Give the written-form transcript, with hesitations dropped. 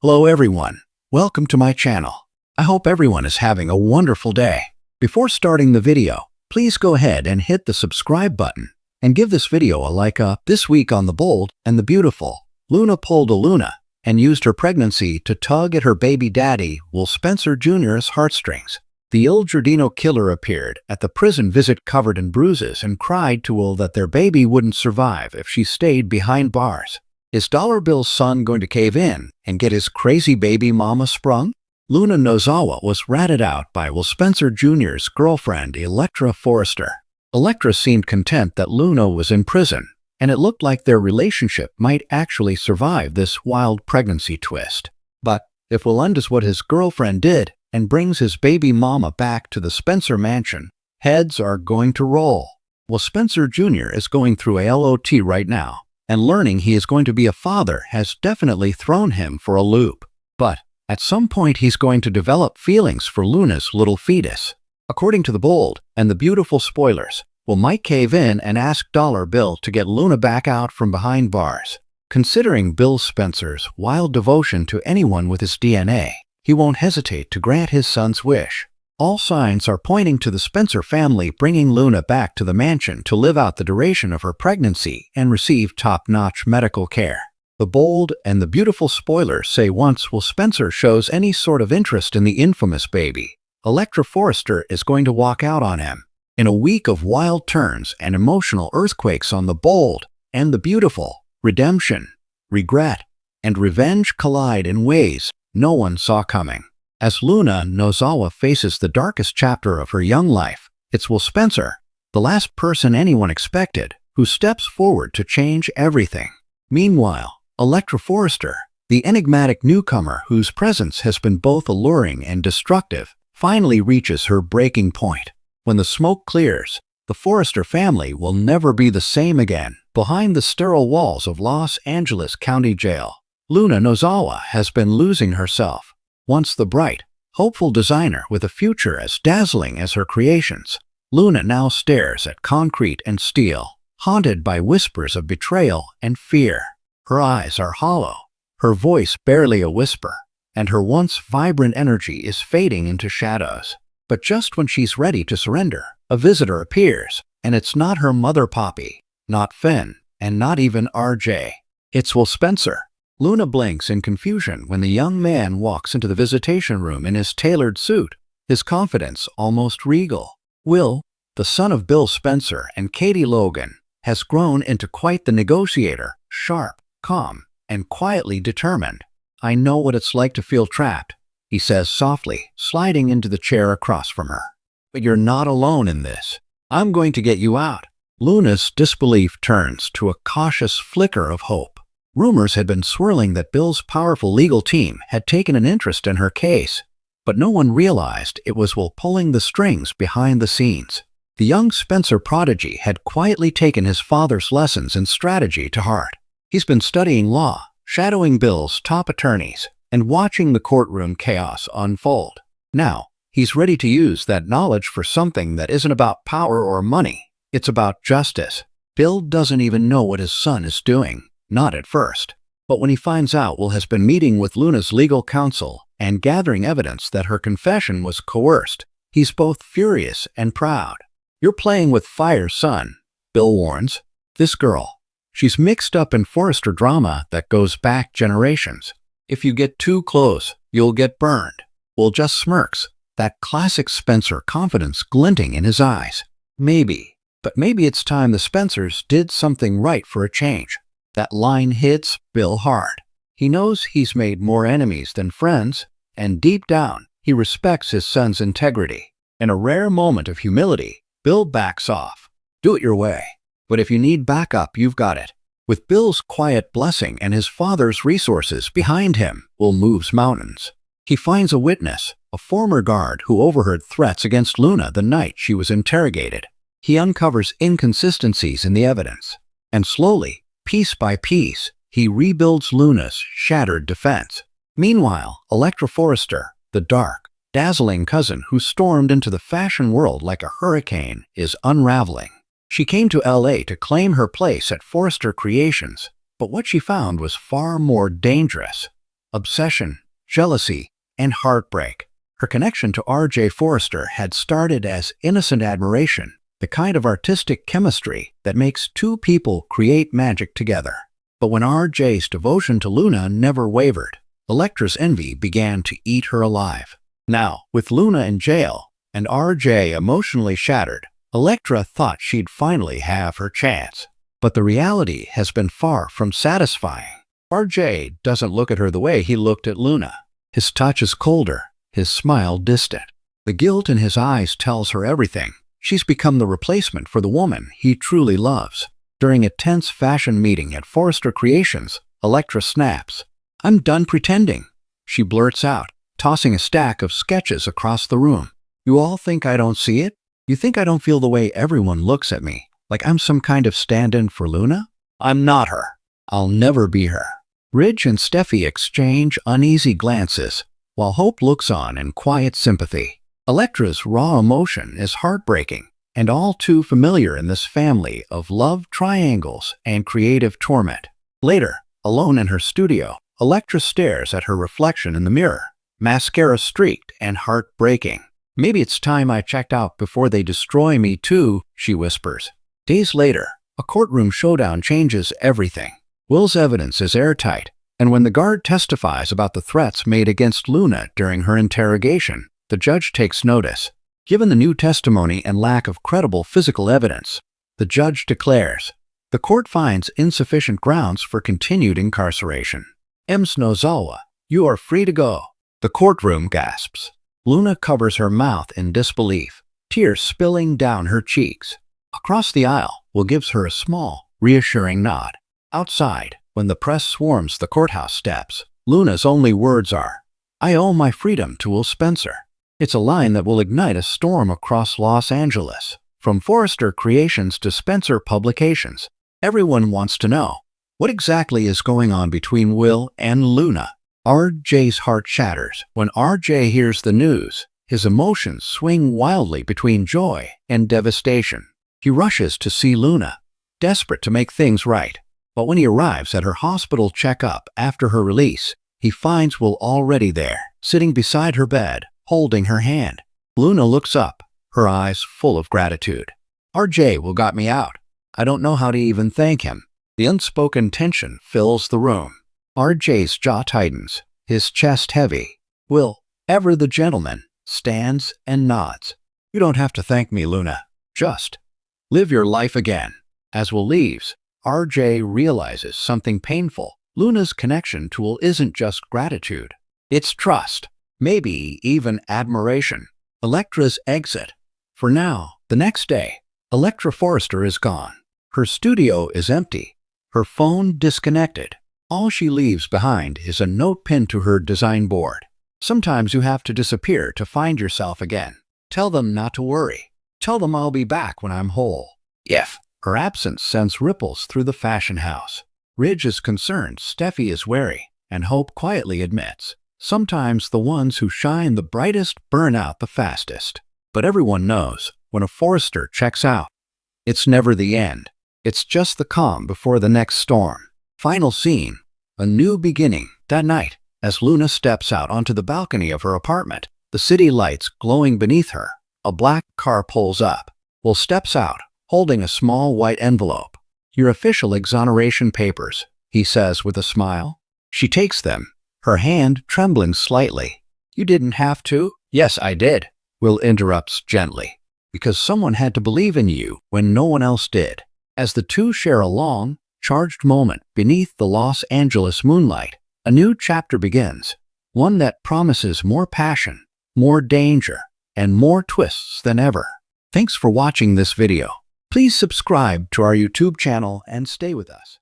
Hello everyone, welcome to my channel. I hope everyone is having a wonderful day. Before starting the video, please go ahead and hit the subscribe button and give this video a like up. This week on The Bold and the Beautiful, Luna pulled a Luna and used her pregnancy to tug at her baby daddy, Will Spencer Jr.'s heartstrings. The Il Giardino killer appeared at the prison visit covered in bruises and cried to Will that their baby wouldn't survive if she stayed behind bars. Is Dollar Bill's son going to cave in and get his crazy baby mama sprung? Luna Nozawa was ratted out by Will Spencer Jr.'s girlfriend, Electra Forrester. Electra seemed content that Luna was in prison, and it looked like their relationship might actually survive this wild pregnancy twist. But if Will undoes what his girlfriend did and brings his baby mama back to the Spencer mansion, heads are going to roll. Will Spencer Jr. is going through a LOT right now, and learning he is going to be a father has definitely thrown him for a loop. But at some point he's going to develop feelings for Luna's little fetus. According to The Bold and the Beautiful spoilers, Will Mike cave in and ask Dollar Bill to get Luna back out from behind bars? Considering Bill Spencer's wild devotion to anyone with his DNA, he won't hesitate to grant his son's wish. All signs are pointing to the Spencer family bringing Luna back to the mansion to live out the duration of her pregnancy and receive top-notch medical care. The Bold and the Beautiful spoilers say once Will Spencer shows any sort of interest in the infamous baby, Electra Forrester is going to walk out on him. In a week of wild turns and emotional earthquakes on The Bold and the Beautiful, redemption, regret, and revenge collide in ways no one saw coming. As Luna Nozawa faces the darkest chapter of her young life, it's Will Spencer, the last person anyone expected, who steps forward to change everything. Meanwhile, Electra Forrester, the enigmatic newcomer whose presence has been both alluring and destructive, finally reaches her breaking point. When the smoke clears, the Forrester family will never be the same again. Behind the sterile walls of Los Angeles County Jail, Luna Nozawa has been losing herself. Once the bright, hopeful designer with a future as dazzling as her creations, Luna now stares at concrete and steel, haunted by whispers of betrayal and fear. Her eyes are hollow, her voice barely a whisper, and her once vibrant energy is fading into shadows. But just when she's ready to surrender, a visitor appears, and it's not her mother Poppy, not Finn, and not even RJ. It's Will Spencer. Luna blinks in confusion when the young man walks into the visitation room in his tailored suit, his confidence almost regal. Will, the son of Bill Spencer and Katie Logan, has grown into quite the negotiator, sharp, calm, and quietly determined. "I know what it's like to feel trapped," he says softly, sliding into the chair across from her. "But you're not alone in this. I'm going to get you out." Luna's disbelief turns to a cautious flicker of hope. Rumors had been swirling that Bill's powerful legal team had taken an interest in her case, but no one realized it was Will pulling the strings behind the scenes. The young Spencer prodigy had quietly taken his father's lessons in strategy to heart. He's been studying law, shadowing Bill's top attorneys, and watching the courtroom chaos unfold. Now, he's ready to use that knowledge for something that isn't about power or money. It's about justice. Bill doesn't even know what his son is doing. Not at first. But when he finds out Will has been meeting with Luna's legal counsel and gathering evidence that her confession was coerced, he's both furious and proud. "You're playing with fire, son," Bill warns. "This girl, she's mixed up in Forrester drama that goes back generations. If you get too close, you'll get burned." Will just smirks, that classic Spencer confidence glinting in his eyes. Maybe, but maybe it's time the Spencers did something right for a change. That line hits Bill hard. He knows he's made more enemies than friends, and deep down, he respects his son's integrity. In a rare moment of humility, Bill backs off. "Do it your way. But if you need backup, you've got it." With Bill's quiet blessing and his father's resources behind him, Will moves mountains. He finds a witness, a former guard who overheard threats against Luna the night she was interrogated. He uncovers inconsistencies in the evidence, and slowly, piece by piece, he rebuilds Luna's shattered defense. Meanwhile, Electra Forrester, the dark, dazzling cousin who stormed into the fashion world like a hurricane, is unraveling. She came to LA to claim her place at Forrester Creations, but what she found was far more dangerous. obsession, jealousy, and heartbreak. Her connection to R.J. Forrester had started as innocent admiration, the kind of artistic chemistry that makes two people create magic together. But when R.J.'s devotion to Luna never wavered, Electra's envy began to eat her alive. Now, with Luna in jail and R.J. emotionally shattered, Electra thought she'd finally have her chance. But the reality has been far from satisfying. R.J. doesn't look at her the way he looked at Luna. His touch is colder, his smile distant. The guilt in his eyes tells her everything. She's become the replacement for the woman he truly loves. During a tense fashion meeting at Forrester Creations, Electra snaps. "I'm done pretending," she blurts out, tossing a stack of sketches across the room. "You all think I don't see it? You think I don't feel the way everyone looks at me, like I'm some kind of stand-in for Luna? I'm not her. I'll never be her." Ridge and Steffi exchange uneasy glances, while Hope looks on in quiet sympathy. Electra's raw emotion is heartbreaking, and all too familiar in this family of love triangles and creative torment. Later, alone in her studio, Electra stares at her reflection in the mirror, mascara streaked and heartbreaking. "Maybe it's time I checked out before they destroy me too," she whispers. Days later, a courtroom showdown changes everything. Will's evidence is airtight, and when the guard testifies about the threats made against Luna during her interrogation, the judge takes notice. Given the new testimony and lack of credible physical evidence, the judge declares, the court finds insufficient grounds for continued incarceration. Ms. Nozawa, you are free to go. The courtroom gasps. Luna covers her mouth in disbelief, tears spilling down her cheeks. Across the aisle, Will gives her a small, reassuring nod. Outside, when the press swarms the courthouse steps, Luna's only words are, "I owe my freedom to Will Spencer." It's a line that will ignite a storm across Los Angeles. From Forrester Creations to Spencer Publications, everyone wants to know, what exactly is going on between Will and Luna? R.J.'s heart shatters. When R.J. hears the news, his emotions swing wildly between joy and devastation. He rushes to see Luna, desperate to make things right. But when he arrives at her hospital checkup after her release, he finds Will already there, sitting beside her bed, holding her hand. Luna looks up, her eyes full of gratitude. "R.J. Will got me out. I don't know how to even thank him." The unspoken tension fills the room. R.J.'s jaw tightens, his chest heavy. Will, ever the gentleman, stands and nods. "You don't have to thank me, Luna. Just live your life again." As Will leaves, R.J. realizes something painful. Luna's connection to Will isn't just gratitude. It's trust, maybe even admiration. Electra's exit. For now, the next day, Electra Forrester is gone. Her studio is empty, her phone disconnected. All she leaves behind is a note pinned to her design board. "Sometimes you have to disappear to find yourself again. Tell them not to worry. Tell them I'll be back when I'm whole." If her absence sends ripples through the fashion house. Ridge is concerned, Steffi is wary, and Hope quietly admits, sometimes the ones who shine the brightest burn out the fastest. But everyone knows, when a Forrester checks out, it's never the end. It's just the calm before the next storm. Final scene, a new beginning. That night, as Luna steps out onto the balcony of her apartment, the city lights glowing beneath her, a black car pulls up. Will steps out, holding a small white envelope. "Your official exoneration papers," he says with a smile. She takes them, her hand trembling slightly. "You didn't have to?" "Yes, I did," Will interrupts gently, "because someone had to believe in you when no one else did." As the two share a long, charged moment beneath the Los Angeles moonlight, a new chapter begins, one that promises more passion, more danger, and more twists than ever. Thanks for watching this video. Please subscribe to our YouTube channel and stay with us.